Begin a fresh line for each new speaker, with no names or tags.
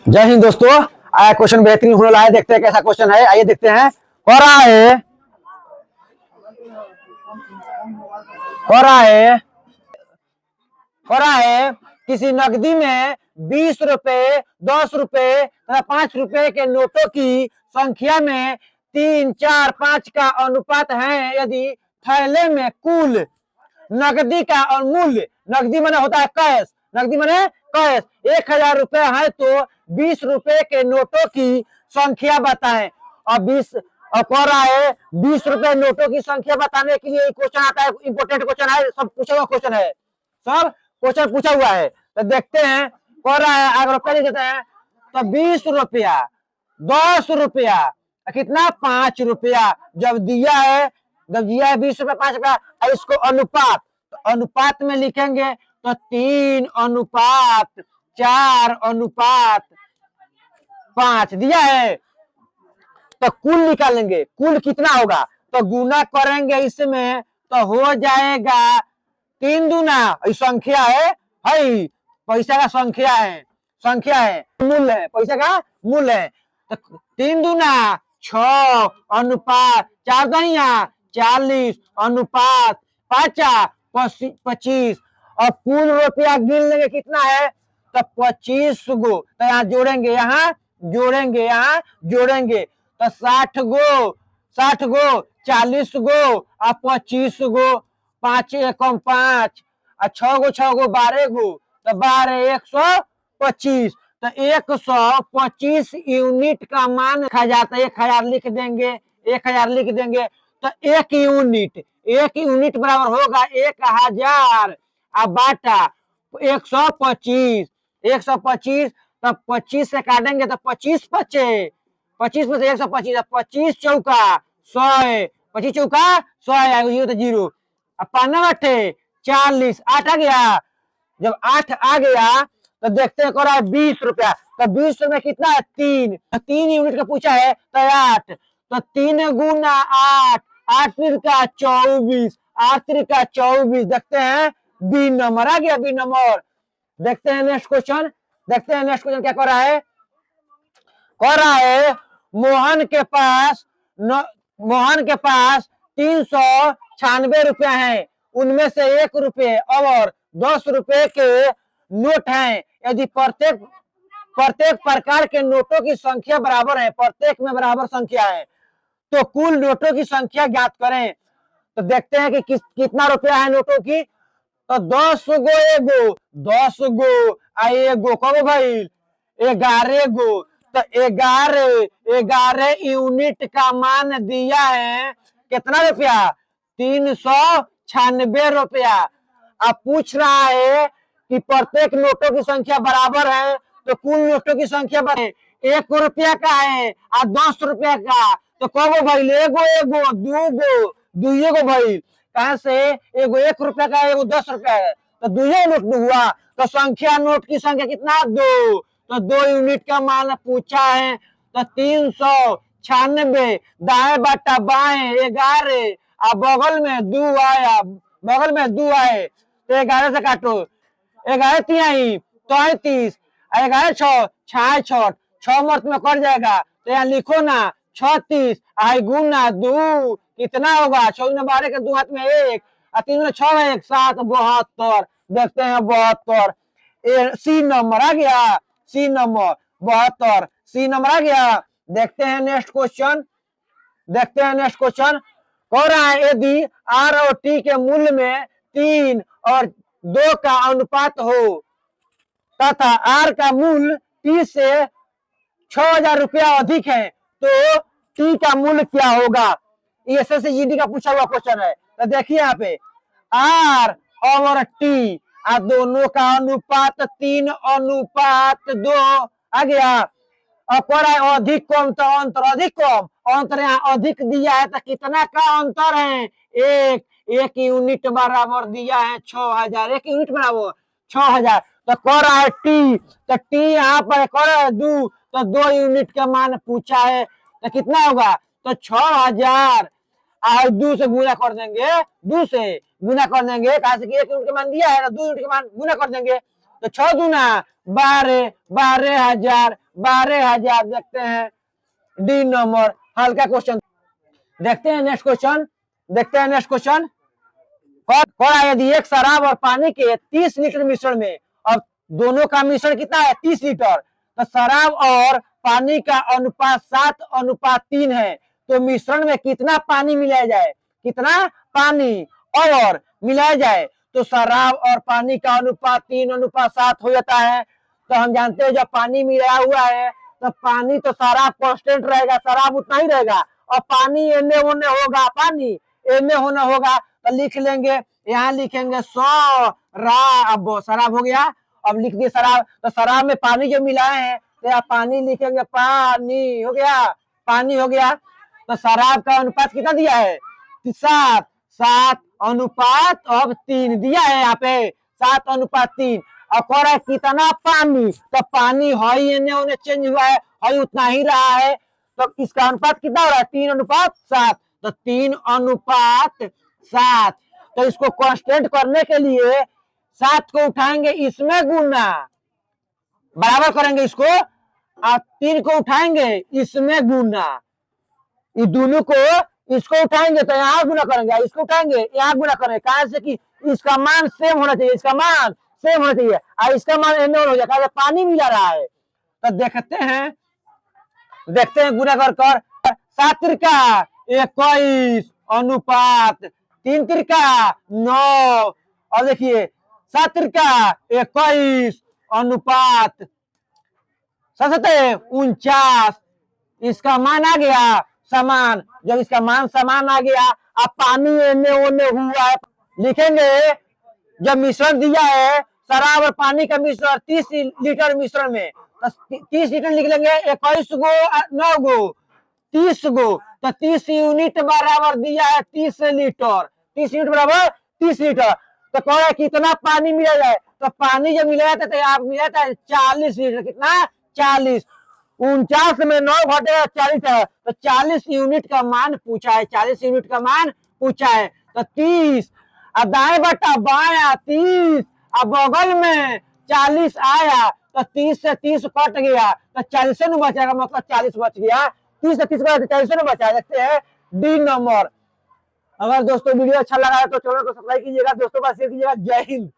जय हिंद दोस्तों। आया क्वेश्चन बेहतरीन होने वाला है। देखते हैं कैसा क्वेश्चन है। आइए देखते हैं। हो रहा है हो रहा है हो रहा है किसी नकदी में 20 रुपए, 10 रुपए तथा 5 रुपए के नोटों की संख्या में 3, 4, 5 का अनुपात है। यदि थैले में कुल नकदी का और मूल्य, नकदी माने होता है कैश, नकदी माने कैश 1000 रुपए है तो 20 रुपए के नोटों की संख्या बताएं। और 20 रुपए नोटों की संख्या बताने के लिए क्वेश्चन आता है। इंपोर्टेंट क्वेश्चन है, सब पूछा हुआ क्वेश्चन है, सब क्वेश्चन पूछा हुआ है। तो देखते हैं कह रहा है। अगर रुपया देते हैं तो 20 रुपया, 10 रुपया, कितना 5 रुपया जब दिया है, 20 रुपया 5 रुपया। इसको अनुपात, तो अनुपात में लिखेंगे तो 3:4:5 दिया है। तो कुल निकालेंगे, कुल कितना होगा तो गुना करेंगे इसमें तो हो जाएगा 3 दूना, संख्या है पैसा का संख्या है, मूल्य है, पैसा का मूल्य है। तो 3 दूना 6 अनुपात 4×4 अनुपात 5:25। और कुल रुपया गिन लेंगे कितना है तो 25 गो। तो यहाँ जोड़ेंगे, यहाँ जोड़ेंगे तो 60 गो, 40 गो और 25 गो। 5 एकम 5 और 6 गो 12 गो तो 12 125। तो 125 यूनिट का मान लिखा जाता है। 1000 लिख देंगे, 1000 लिख देंगे तो 1 यूनिट बराबर होगा 1000 और बाटा 125। 125 तो 25 से काटेंगे तो 25 बचे, 25 में से 125, 25 चौका 100, 25 चौका 100 आएगा तो 0। अब 5×8 40, 8 आ गया। जब 8 आ गया तो देखते हैं रहा है 20 रुपया। तो 20 में कितना है 3 यूनिट का पूछा है तो 8। तो 3×8, 8×3 = 24, 8×3 = 24। देखते हैं बी नंबर आ गया, बी नंबर। देखते हैं नेक्स्ट क्वेश्चन, क्या कर रहा है। मोहन के पास 396 रुपया है। उनमें से 1 रुपये और 10 रुपए के नोट हैं। यदि प्रत्येक प्रकार के नोटों की संख्या बराबर है, प्रत्येक में बराबर संख्या है, तो कुल नोटों की संख्या ज्ञात करें। तो देखते हैं कि कितना रुपया है नोटों की। तो 10 गो एगो, 10 गो एगो कब भाई 11 गो। तो 11 यूनिट का मान दिया है कितना रुपया 396 रुपया। अब पूछ रहा है कि प्रत्येक नोटों की संख्या बराबर है तो कुल नोटों की संख्या बराबर 1 रुपया का है और 10 रुपया का। तो कब भाई एगो, दुइये गो भाई, कहां से एगो 1 रुपया का, एगो 10 रुपया है तो दुइये नोट हुआ। तो संख्या, नोट की संख्या कितना 2। तो 2 यूनिट का मान पूछा है तो 396 दाएं बटा बाएं 11 और बगल में 2 आया, तो 11 से काटो, 11 तिहाई 33, 11 6 66, 6 मर्त में कट जाएगा तो यहाँ लिखो ना 36 आई गुना 2 कितना होगा 14 के 2 हाथ में 1 और 3 6 1 7 72। देखते हैं 72, सी नंबर आ गया, सी नंबर 72, सी नंबर आ गया। देखते हैं नेक्स्ट क्वेश्चन, कह रहा है यदि आर और टी के मूल्य में 3 और 2 का अनुपात हो तथा आर का मूल्य टी से 6000 रुपया अधिक है तो टी का मूल्य क्या होगा। ये एसएससी का पूछा हुआ क्वेश्चन है। तो देखिए यहाँ पे आर और टी दोनों का अनुपात 3:2 आ गया। और अधिक कम तो अंतर अधिक कम, अंतर यहाँ अधिक दिया है तो कितना का अंतर है 1 यूनिट बराबर दिया है 6000, 1 यूनिट बराबर 6000। तो कह रहा है टी, तो टी यहाँ पर कह रहा है 2, तो 2 यूनिट का मान पूछा है तो कितना होगा तो 6000 और 2 से गुना कर देंगे, 2 से गुना कर देंगे, कहा से कि 1 यूनिट का मान दिया है 2 यूनिट का मान गुना कर देंगे तो 6 दूना 12, 12000 12,000। देखते हैं डी नंबर, हल्का क्वेश्चन। देखते हैं नेक्स्ट क्वेश्चन, देखते हैं नेक्स्ट क्वेश्चन। यदि एक शराब और पानी के 30 लीटर मिश्रण में, अब दोनों का मिश्रण कितना है 30 लीटर, तो शराब और पानी का अनुपात 7:3 है। तो मिश्रण में कितना पानी मिलाया जाए, कितना पानी और मिलाया जाए, तो शराब और पानी का अनुपात 3:7 हो जाता है। तो हम जानते हैं जब पानी मिलाया हुआ है तो पानी तो शराब कांस्टेंट रहेगा, शराब उतना ही रहेगा, और पानी एने ओने होगा, पानी एने होना होगा। तो लिख लेंगे, यहाँ लिखेंगे 100 अब शराब हो गया। अब लिख दिए शराब, तो शराब में पानी जो मिलाए हैं तो यहाँ पानी लिखेंगे, पानी हो गया, पानी हो गया। तो शराब का अनुपात कितना दिया है 7:3 दिया है, यहाँ पे 7:3। और कह रहा है कितना पानी, तो पानी हई एने ओने चेंज हुआ है, हई उतना ही रहा है। तो इसका अनुपात कितना हो रहा है 3:7। तो 3:7। तो इसको कांस्टेंट करने के लिए 7 को उठाएंगे, इसमें गुना, बराबर करेंगे इसको, और 3 को उठाएंगे इसमें गुना, ये दोनों को इसको उठाएंगे तो यहाँ गुना करेंगे, इसको उठाएंगे यहाँ गुना करेंगे। कहा से कि इसका मान सेम होना चाहिए, इसका मान सेम होना चाहिए, और इसका मान एन हो जाएगा, पानी मिला रहा है। तो देखते हैं गुना कर 7 तिरका 21 अनुपात 3 तिरका 9, और देखिए 7 तिरका 21 अनुपात 49। इसका मान आ गया समान। जब इसका मान समान आ गया, अब पानी एने ओने हुआ है, लिखेंगे जब मिश्रण दिया है शराब और पानी का मिश्रण 30 लीटर मिश्रण में, तो 30 लीटर लिख लेंगे, 21 गो 9 गो 30 गो, तो 30 यूनिट बराबर दिया है 30 लीटर, 30 यूनिट बराबर 30 लीटर। तो कह रहा है कितना पानी मिला जाए, तो पानी जब मिला जाता है तो आप मिला जाता है 40 लीटर। कितना 40, 49 में 9 घटेगा 40 है, तो 40 यूनिट का मान पूछा है, 40 यूनिट का मान पूछा है। तो 30, अब दाएं बटा बाया 30, अब बगल में 40 आया, तो 30 से 30 कट गया, तो 40 से बचेगा, मतलब 40 बच गया, 30 से 30 का 40 से बचा। देखते हैं डी नंबर। अगर दोस्तों वीडियो अच्छा लगा है तो चैनल को सब्सक्राइब कीजिएगा, दोस्तों का शेयर कीजिएगा। जय हिंद।